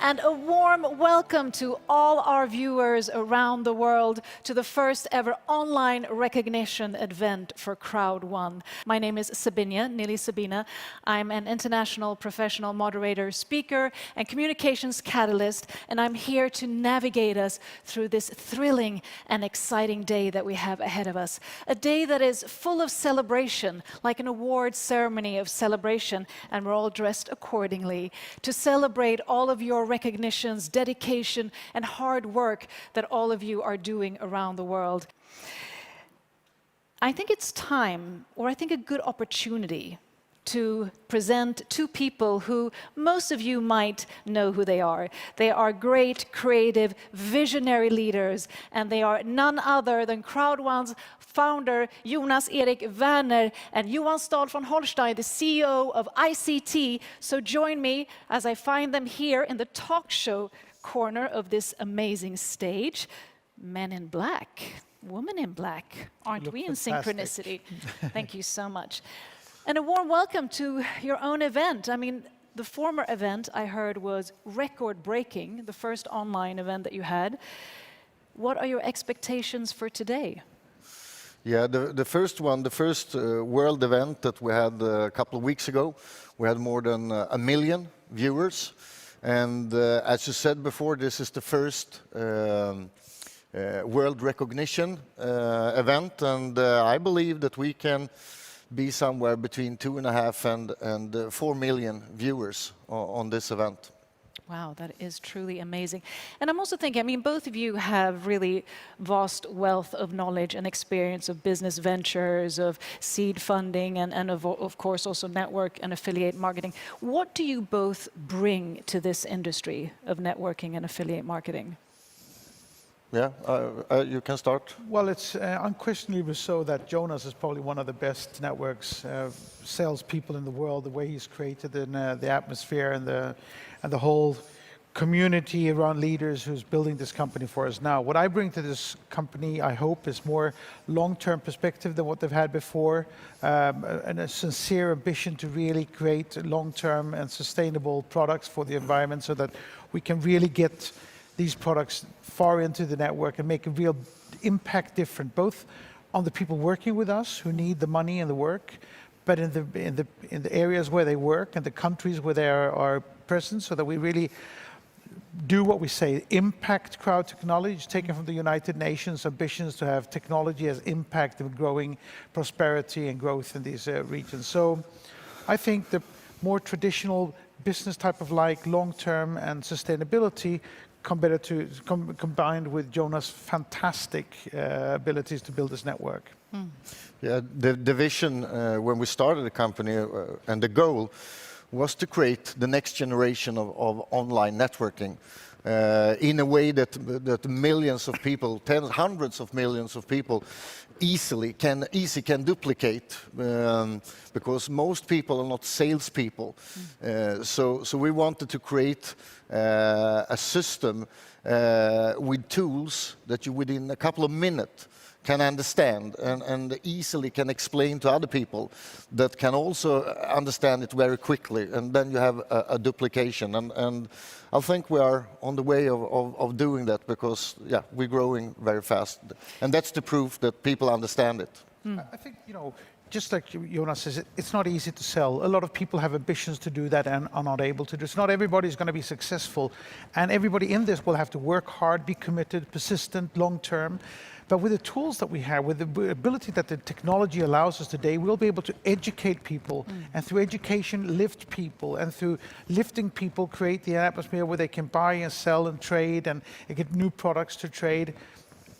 And a warm welcome to all our viewers around the world to the first ever online recognition event for CROWD1. My name is Sabina, Nili Sabina. I'm an international professional moderator, speaker, and communications catalyst, and I'm here to navigate us through this thrilling and exciting day that we have ahead of us. A day that is full of celebration, like an awards ceremony of celebration, and we're all dressed accordingly to celebrate all of your recognitions, dedication, and hard work that all of you are doing around the world. I think it's time, or I think a good opportunity, to present two people who most of you might know who they are. They are great, creative, visionary leaders, and they are none other than CROWD1's founder, Jonas Erik Werner, and Johan Stahl von Holstein, the CEO of ICT. So join me as I find them here in the talk show corner of this amazing stage. Men in black, woman in black. Aren't we in synchronicity? Thank you so much. And a warm welcome to your own event. I mean, the former event I heard was record-breaking, the first online event that you had. What are your expectations for today? Yeah, the first world event that we had a couple of weeks ago, we had more than 1 million viewers. And as you said before, this is the first world recognition event. And I believe that we can be somewhere between 2.5 and 4 million viewers on this event. Wow, that is truly amazing. And I'm also thinking, I mean, both of you have really vast wealth of knowledge and experience of business ventures, of seed funding, and of course also network and affiliate marketing. What do you both bring to this industry of networking and affiliate marketing? Yeah, you can start. Well, it's unquestionably so that Jonas is probably one of the best networks salespeople in the world. The way he's created the atmosphere and the whole community around leaders who's building this company for us now. What I bring to this company, I hope, is more long-term perspective than what they've had before, and a sincere ambition to really create long-term and sustainable products for the environment so that we can really get these products far into the network and make a real impact different, both on the people working with us who need the money and the work, but in the areas where they work and the countries where they are present, so that we really do what we say, impact crowd technology, taken from the United Nations ambitions to have technology as impact in growing prosperity and growth in these regions. So I think the more traditional business type of long-term and sustainability combined with Jonas' fantastic abilities to build this network. Yeah, the vision when we started the company and the goal was to create the next generation of online networking in a way that millions of people, hundreds of millions of people easily can duplicate, because most people are not salespeople. So we wanted to create a system with tools that you within a couple of minutes can understand and easily can explain to other people that can also understand it very quickly, and then you have a duplication. And I think we are on the way of doing that, because yeah, we're growing very fast, and that's the proof that people understand it. I think, just like Jonas says, it's not easy to sell. A lot of people have ambitions to do that and are not able to do it. It's not everybody's going to be successful, and everybody in this will have to work hard, be committed, persistent, long-term. But with the tools that we have, with the ability that the technology allows us today, we'll be able to educate people, and through education, lift people, and through lifting people, create the atmosphere where they can buy and sell and trade and get new products to trade.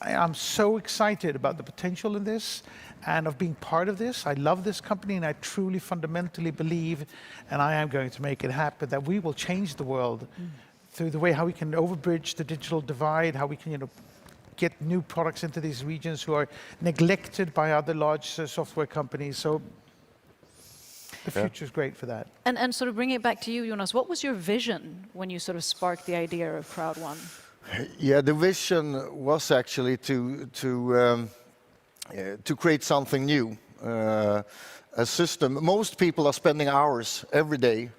I'm so excited about the potential in this and of being part of this. I love this company, and I truly fundamentally believe, and I am going to make it happen, that we will change the world through the way how we can overbridge the digital divide, how we can get new products into these regions who are neglected by other large software companies. So the future is great for that. And sort of bring it back to you, Jonas, what was your vision when you sort of sparked the idea of CROWD1? Yeah, the vision was actually to create something new. a system. Most people are spending hours every day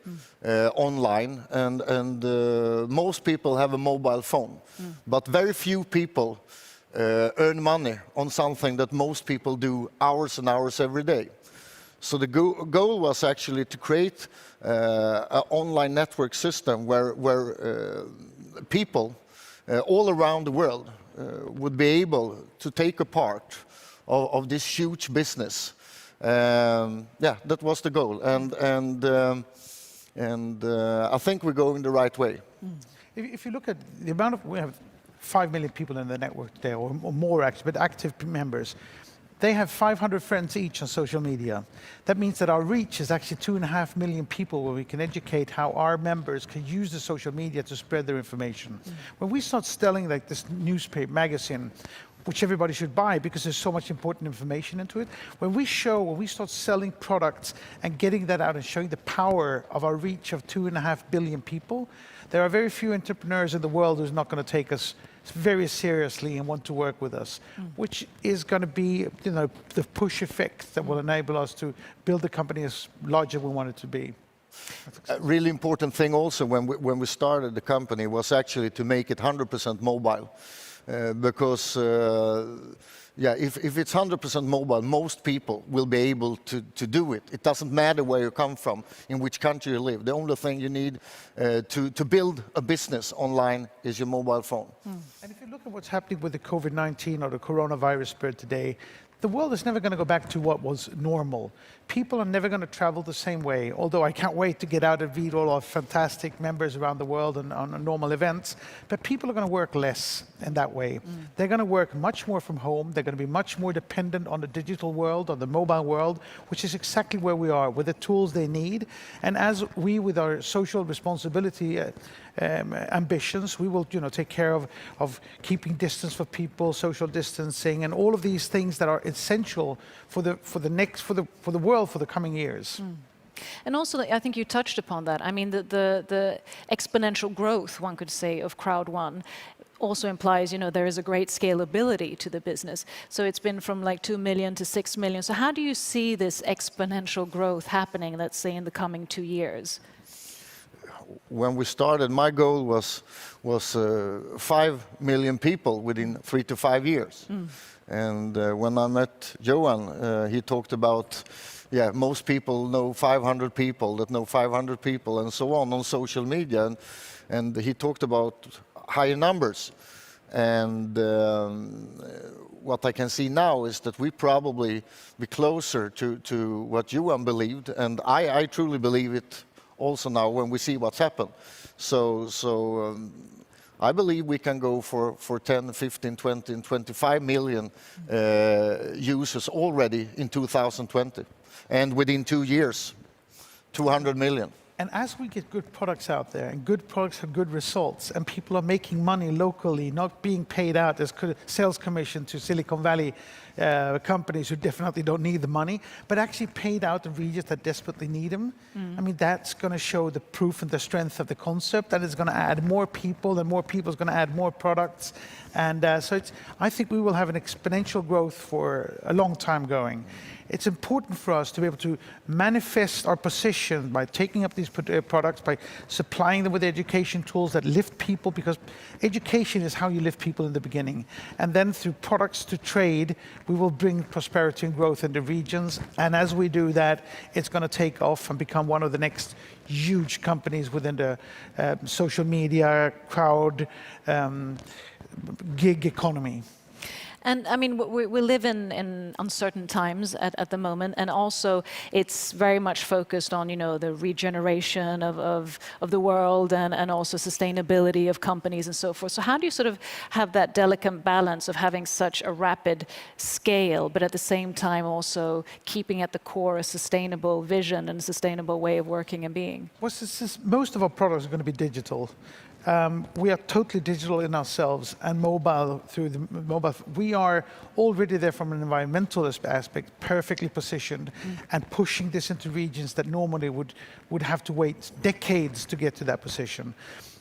online, and most people have a mobile phone. But very few people earn money on something that most people do hours and hours every day. So the goal was actually to create an online network system where people all around the world would be able to take a part of this huge business. Yeah, that was the goal, and I think we're going the right way. If you look at the amount of, we have 5 million people in the network today, or more actually, but active members. They have 500 friends each on social media. That means that our reach is actually 2.5 million people, where we can educate how our members can use the social media to spread their information. When we start selling like this newspaper, magazine, which everybody should buy because there's so much important information into it, when we start selling products and getting that out and showing the power of our reach of 2.5 billion people, there are very few entrepreneurs in the world who's not going to take us very seriously and want to work with us, which is going to be, you know, the push effect that will enable us to build the company as large as we want it to be. A really important thing also when we started the company was actually to make it 100% mobile, because yeah, if it's 100% mobile, most people will be able to do it. It doesn't matter where you come from, in which country you live. The only thing you need to build a business online is your mobile phone. And if you look at what's happening with the COVID-19 or the coronavirus spread today, the world is never going to go back to what was normal. People are never going to travel the same way, although I can't wait to get out and meet all our fantastic members around the world and on normal events. But people are going to work less in that way. They're going to work much more from home. They're going to be much more dependent on the digital world, on the mobile world, which is exactly where we are, with the tools they need. And as we, with our social responsibility ambitions, we will, you know, take care of keeping distance for people, social distancing, and all of these things that are essential for the world for the coming years. And also, I think you touched upon that. I mean, the exponential growth, one could say, of CROWD1 also implies, you know, there is a great scalability to the business. So it's been from like 2 million to 6 million. So how do you see this exponential growth happening, let's say, in the coming 2 years? When we started, my goal was 5 million people within 3 to 5 years. And when I met Johan, he talked about, yeah, most people know 500 people that know 500 people and so on social media. And he talked about higher numbers. And what I can see now is that we probably be closer to what Johan believed. And I truly believe it also now when we see what's happened. So I believe we can go for 10, 15, 20, and 25 million users already in 2020. And within 2 years, 200 million. And as we get good products out there, and good products have good results, and people are making money locally, not being paid out as sales commission to Silicon Valley companies who definitely don't need the money, but actually paid out in regions that desperately need them. I mean, that's going to show the proof and the strength of the concept, that it's going to add more people, and more people is going to add more products. And so I think we will have an exponential growth for a long time going. It's important for us to be able to manifest our position by taking up these products, by supplying them with education tools that lift people, because education is how you lift people in the beginning. And then through products to trade, we will bring prosperity and growth in the regions. And as we do that, it's going to take off and become one of the next huge companies within the social media, crowd, gig economy. And I mean, we live in uncertain times at the moment, and also it's very much focused on, you know, the regeneration of the world and also sustainability of companies and so forth. So how do you sort of have that delicate balance of having such a rapid scale, but at the same time also keeping at the core a sustainable vision and a sustainable way of working and being? Well, most of our products are going to be digital. We are totally digital in ourselves, and mobile through the mobile. We are already there from an environmental aspect, perfectly positioned, and pushing this into regions that normally would have to wait decades to get to that position.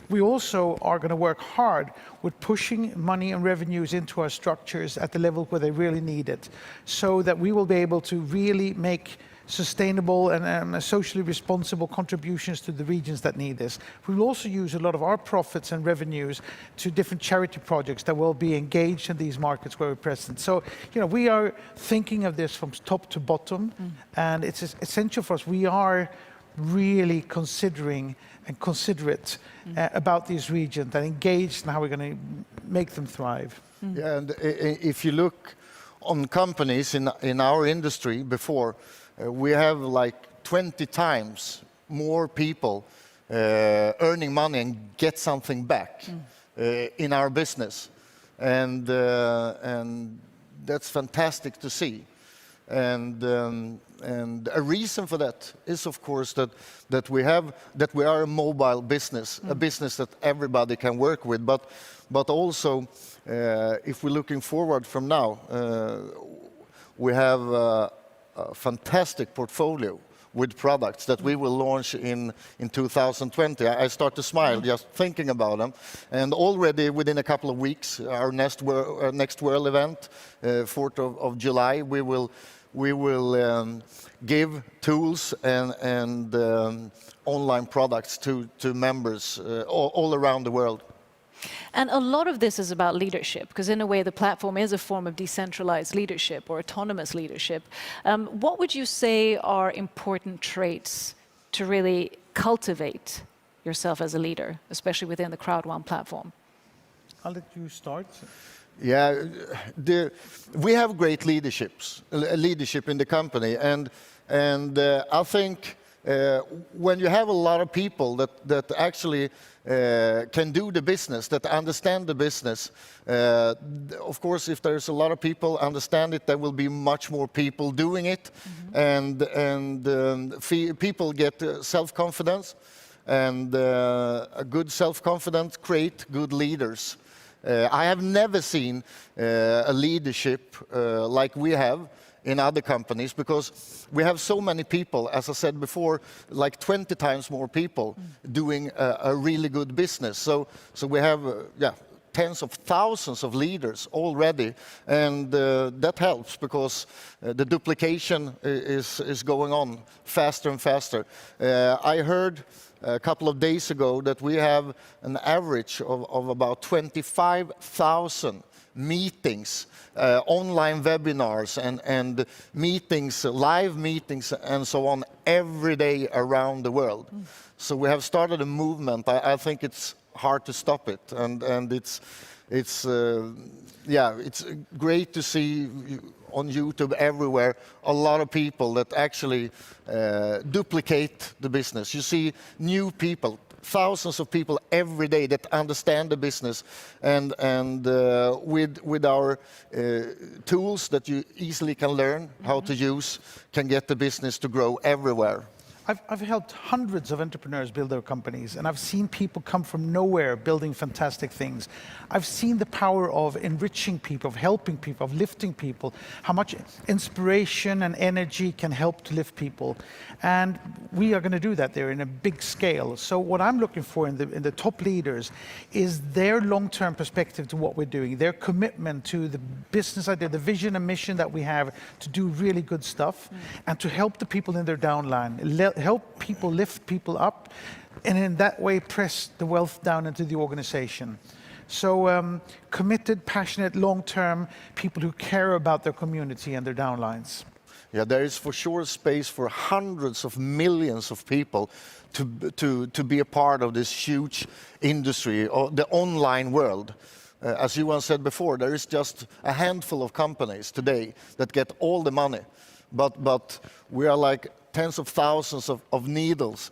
We also are going to work hard with pushing money and revenues into our structures at the level where they really need it, so that we will be able to really make sustainable and socially responsible contributions to the regions that need this. We will also use a lot of our profits and revenues to different charity projects that will be engaged in these markets where we're present. So, we are thinking of this from top to bottom, and it's essential for us. We are really considering and considerate about these regions and engaged in how we're going to make them thrive. Yeah, and if you look on companies in our industry before, we have like 20 times more people earning money and get something back in our business, and that's fantastic to see. And a reason for that is, of course, that we are a mobile business, a business that everybody can work with. But also, if we're looking forward from now, we have a fantastic portfolio with products that we will launch in 2020. I start to smile just thinking about them. And already within a couple of weeks, our next World event, 4th of July, we will give tools and online products to members all around the world. And a lot of this is about leadership, because in a way the platform is a form of decentralized leadership or autonomous leadership. What would you say are important traits to really cultivate yourself as a leader, especially within the CROWD1 platform? I'll let you start. Yeah, we have great leadership in the company, and I think when you have a lot of people that actually can do the business, that understand the business, of course, if there's a lot of people understand it, there will be much more people doing it, and people get self-confidence, and a good self-confidence create good leaders. I have never seen a leadership like we have in other companies, because we have so many people, as I said before, like 20 times more people doing a really good business. So we have tens of thousands of leaders already, and that helps, because the duplication is going on faster and faster. I heard a couple of days ago that we have an average of about 25,000 meetings, online webinars and meetings, live meetings and so on, every day around the world. So we have started a movement. I think it's hard to stop it, and it's great to see on YouTube everywhere a lot of people that actually duplicate the business. You see new people, thousands of people every day that understand the business, and with our tools that you easily can learn how to use, can get the business to grow everywhere. I've helped hundreds of entrepreneurs build their companies, and I've seen people come from nowhere building fantastic things. I've seen the power of enriching people, of helping people, of lifting people, how much inspiration and energy can help to lift people. And we are going to do that there in a big scale. So what I'm looking for in the top leaders is their long-term perspective to what we're doing, their commitment to the business idea, the vision and mission that we have to do really good stuff, and to help the people in their downline, help people, lift people up, and in that way press the wealth down into the organization. So committed, passionate, long-term people who care about their community and their downlines. Yeah, there is for sure space for hundreds of millions of people to be a part of this huge industry, or the online world. As Johan said before, there is just a handful of companies today that get all the money, but we are like tens of thousands of needles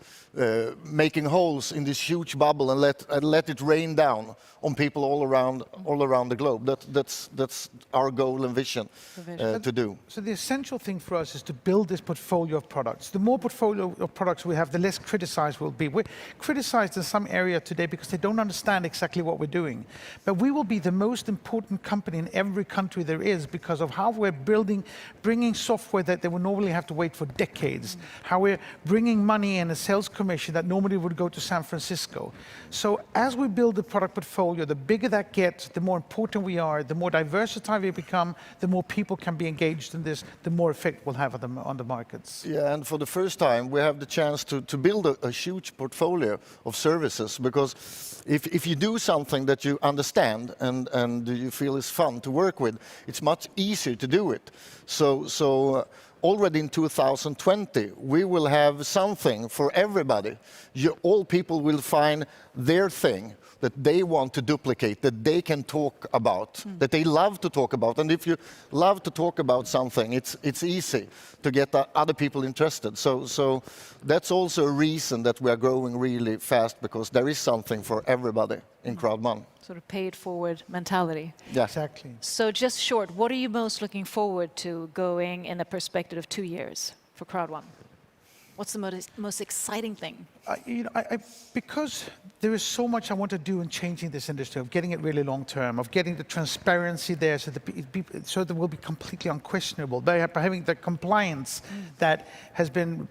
making holes in this huge bubble and let it rain down on people all around the globe. That's our goal and vision to do. So the essential thing for us is to build this portfolio of products. The more portfolio of products we have, the less criticized we'll be. We're criticized in some area today because they don't understand exactly what we're doing. But we will be the most important company in every country there is because of how we're bringing software that they would normally have to wait for decades needs, how we're bringing money in a sales commission that normally would go to San Francisco. So as we build the product portfolio, the bigger that gets, the more important we are, the more diversified we become, the more people can be engaged in this, the more effect we'll have on the markets. Yeah, and for the first time, we have the chance to build a huge portfolio of services, because if you do something that you understand and you feel is fun to work with, it's much easier to do it. So already in 2020, we will have something for everybody. All people will find their thing that they want to duplicate, that they can talk about, that they love to talk about. And if you love to talk about something, it's easy to get other people interested. So that's also a reason that we are growing really fast, because there is something for everybody in CROWD1. Sort of paid forward mentality. Yeah. Exactly. So just short, what are you most looking forward to going in a perspective of 2 years for CROWD1? What's the most exciting thing? Because there is so much I want to do in changing this industry, of getting it really long term, of getting the transparency there so that it will be completely unquestionable, by having the compliance that has been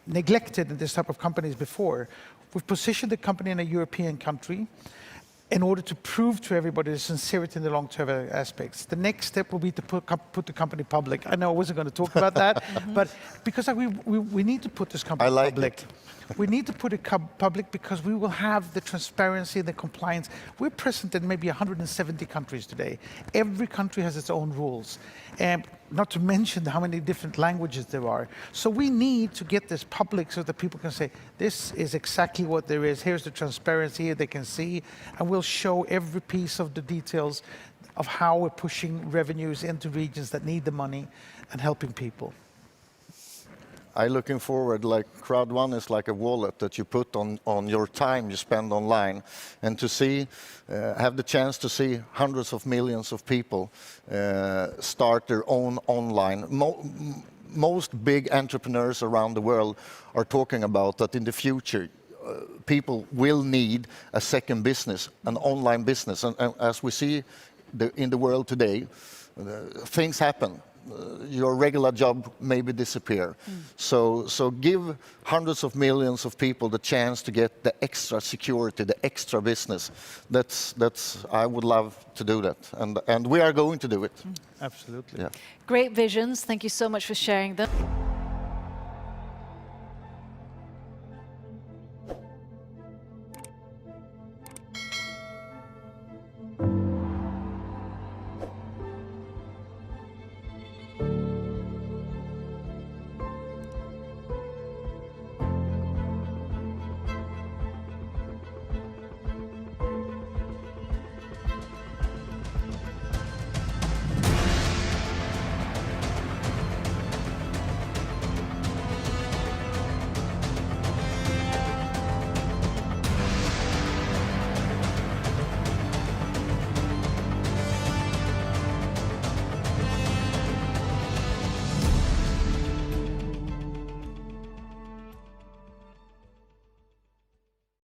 neglected in this type of companies before. We've positioned the company in a European country in order to prove to everybody the sincerity in the long-term aspects. The next step will be to put the company public. I know I wasn't going to talk about that, but because we need to put this company public. We need to put it public because we will have the transparency and the compliance. We're present in maybe 170 countries today. Every country has its own rules, and not to mention how many different languages there are. So we need to get this public so that people can say, this is exactly what there is. Here's the transparency, they can see, and we'll show every piece of the details of how we're pushing revenues into regions that need the money and helping people. I'm looking forward, like CROWD1 is like a wallet that you put on your time you spend online, and to see, have the chance to see hundreds of millions of people start their own online. Most big entrepreneurs around the world are talking about that in the future, people will need a second business, an online business. And as we see in the world today, things happen. Your regular job maybe disappear. So give hundreds of millions of people the chance to get the extra security, the extra business. That's I would love to do that, and we are going to do it. Absolutely. Yeah. Great visions. Thank you so much for sharing them.